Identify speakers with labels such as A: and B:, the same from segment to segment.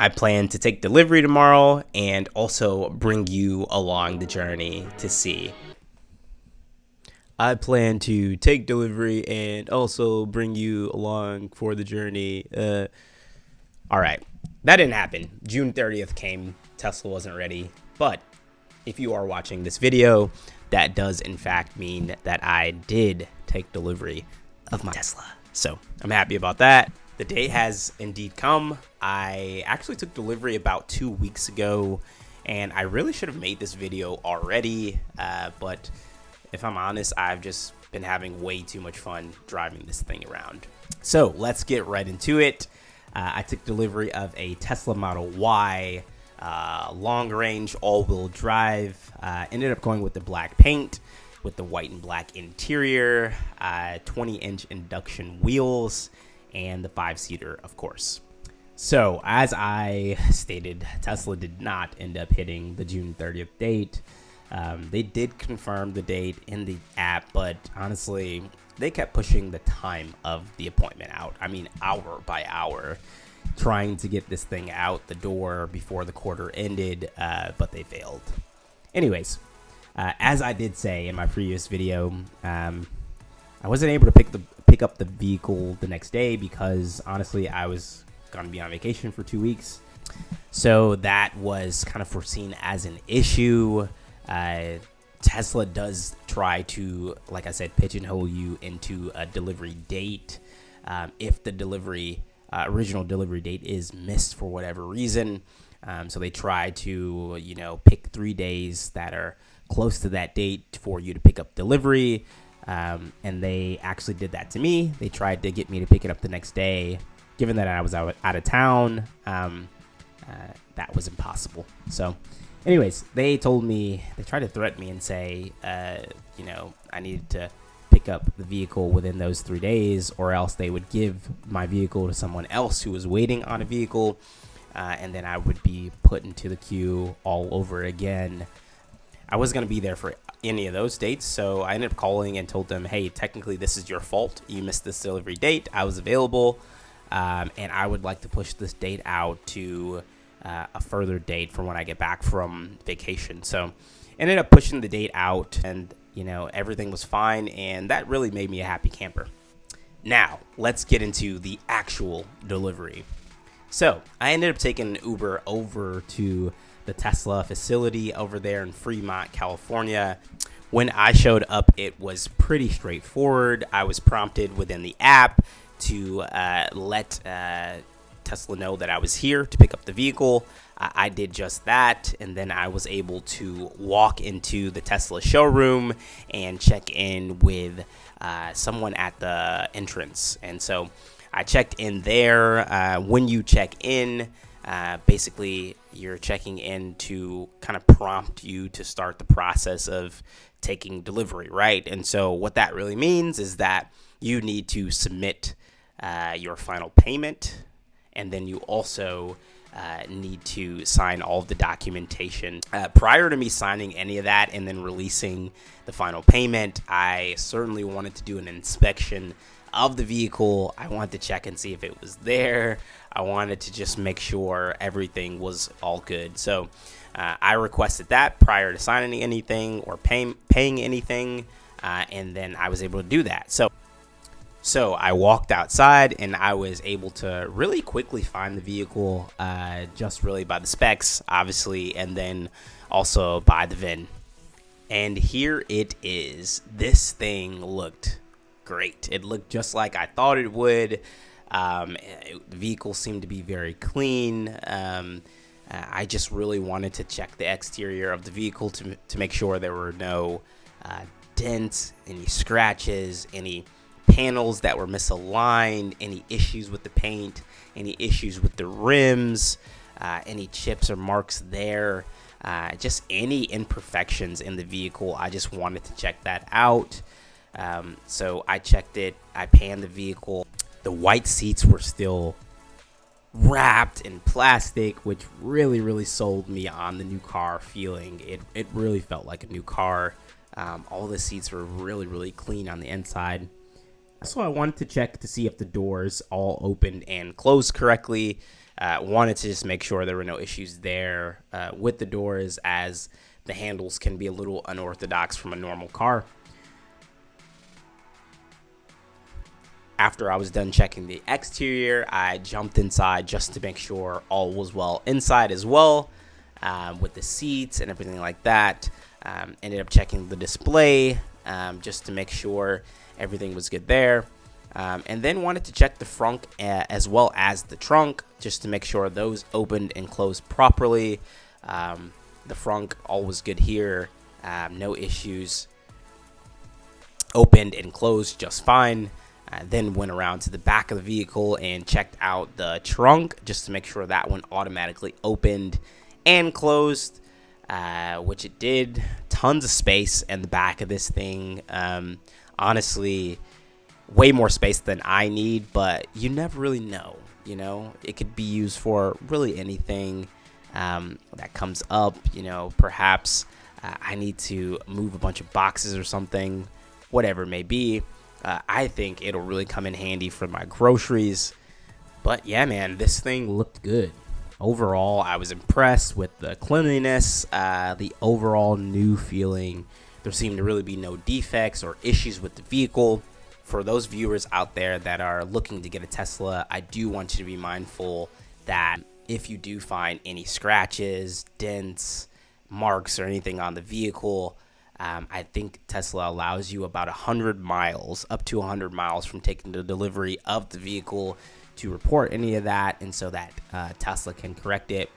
A: I plan to take delivery tomorrow and also bring you along the journey to see.
B: I plan to take delivery and also bring you along for the journey.
A: All right, that didn't happen. June 30th came, Tesla wasn't ready. But if you are watching this video, that does in fact mean that I did take delivery of my Tesla. So I'm happy about that. The day has indeed come. I actually took delivery about 2 weeks ago, and I really should have made this video already, but if I'm honest, I've just been having way too much fun driving this thing around. So let's get right into it. I took delivery of a Tesla Model Y, long range, all-wheel drive. Ended up going with the black paint, with the white and black interior, 20-inch induction wheels, and the 5-seater, of course. So as I stated, Tesla did not end up hitting the June 30th date. They did confirm the date in the app, but honestly, they kept pushing the time of the appointment out. I mean, hour by hour, trying to get this thing out the door before the quarter ended, but they failed. Anyways, as I did say in my previous video, I wasn't able to pick up the vehicle the next day because honestly, I was going to be on vacation for 2 weeks. So that was kind of foreseen as an issue. Tesla does try to, like I said, pigeonhole you into a delivery date. If the original delivery date is missed for whatever reason. So they try to, pick 3 days that are close to that date for you to pick up delivery. And they actually did that to me. They tried to get me to pick it up the next day. Given that I was out of town, that was impossible. So anyways, they tried to threaten me and say, I needed to pick up the vehicle within those 3 days, or else they would give my vehicle to someone else who was waiting on a vehicle, and then I would be put into the queue all over again. I wasn't going to be there for any of those dates, so I ended up calling and told them, hey, technically this is your fault. You missed this delivery date. I was available, and I would like to push this date out to a further date from when I get back from vacation. So ended up pushing the date out, and everything was fine, and that really made me a happy camper. Now let's get into the actual delivery. So I ended up taking an Uber over to the Tesla facility over there in Fremont, California. When I showed up, it was pretty straightforward. I was prompted within the app to let Tesla know that I was here to pick up the vehicle. I did just that, and then I was able to walk into the Tesla showroom and check in with someone at the entrance. And so I checked in there. When you check in, basically you're checking in to kind of prompt you to start the process of taking delivery, right? And so what that really means is that you need to submit your final payment, and then you also need to sign all of the documentation. Prior to me signing any of that and then releasing the final payment, I certainly wanted to do an inspection of the vehicle. I wanted to check and see if it was there. I wanted to just make sure everything was all good. So I requested that prior to signing anything or paying anything, and then I was able to do that. So I walked outside, and I was able to really quickly find the vehicle, just really by the specs, obviously, and then also by the VIN. And here it is. This thing looked great. It looked just like I thought it would. The vehicle seemed to be very clean. I just really wanted to check the exterior of the vehicle to make sure there were no dents, any scratches, any panels that were misaligned, any issues with the paint, any issues with the rims, any chips or marks there, just any imperfections in the vehicle. I just wanted to check that out. So I checked it. I panned the vehicle. The white seats were still wrapped in plastic, which really sold me on the new car feeling. It really felt like a new car. All the seats were really clean on the inside. So I wanted to check to see if the doors all opened and closed correctly. Wanted to just make sure there were no issues there with the doors, as the handles can be a little unorthodox from a normal car. After I was done checking the exterior, I jumped inside just to make sure all was well inside as well, with the seats and everything like that. Ended up checking the display just to make sure everything was good there. And then wanted to check the front as well as the trunk, just to make sure those opened and closed properly. The front, all was good here. No issues. Opened and closed just fine. Then went around to the back of the vehicle and checked out the trunk just to make sure that one automatically opened and closed, which it did. Tons of space in the back of this thing. Honestly, way more space than I need, but you never really know. You know, it could be used for really anything that comes up. You know, perhaps I need to move a bunch of boxes or something, whatever it may be. I think it'll really come in handy for my groceries. But yeah, man, this thing looked good. Overall, I was impressed with the cleanliness, the overall new feeling. There seemed to really be no defects or issues with the vehicle. For those viewers out there that are looking to get a Tesla, I do want you to be mindful that if you do find any scratches, dents, marks, or anything on the vehicle, I think Tesla allows you about 100 miles, up to 100 miles from taking the delivery of the vehicle to report any of that, and so that Tesla can correct it.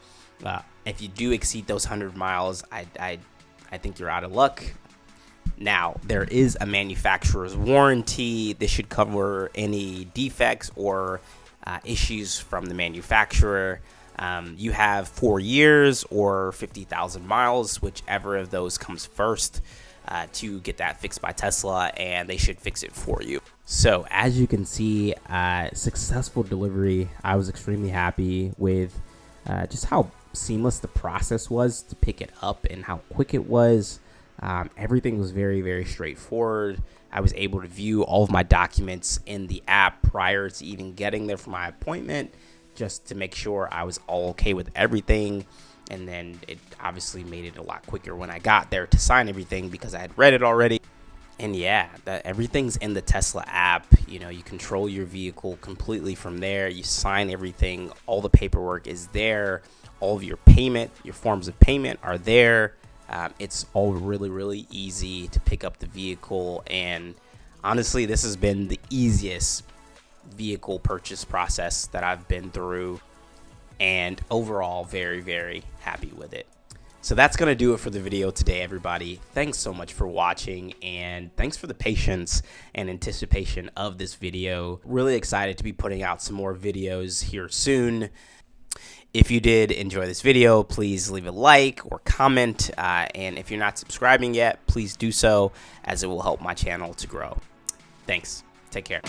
A: If you do exceed those 100 miles, I think you're out of luck. Now, there is a manufacturer's warranty. This should cover any defects or issues from the manufacturer. You have 4 years or 50,000 miles, whichever of those comes first, to get that fixed by Tesla, and they should fix it for you. So as you can see, successful delivery. I was extremely happy with just how seamless the process was to pick it up and how quick it was. Everything was very, very straightforward. I was able to view all of my documents in the app prior to even getting there for my appointment, just to make sure I was all okay with everything. And then it obviously made it a lot quicker when I got there to sign everything, because I had read it already. And yeah, everything's in the Tesla app. You know, you control your vehicle completely from there. You sign everything. All the paperwork is there. All of your payment, your forms of payment are there. It's all really, really easy to pick up the vehicle. And honestly, this has been the easiest vehicle purchase process that I've been through, and overall very, very happy with it. So that's going to do it for the video today, everybody. Thanks so much for watching, and thanks for the patience and anticipation of this video. Really excited to be putting out some more videos here soon. If you did enjoy this video, please leave a like or comment, and if you're not subscribing yet, please do so, as it will help my channel to grow. Thanks. Take care.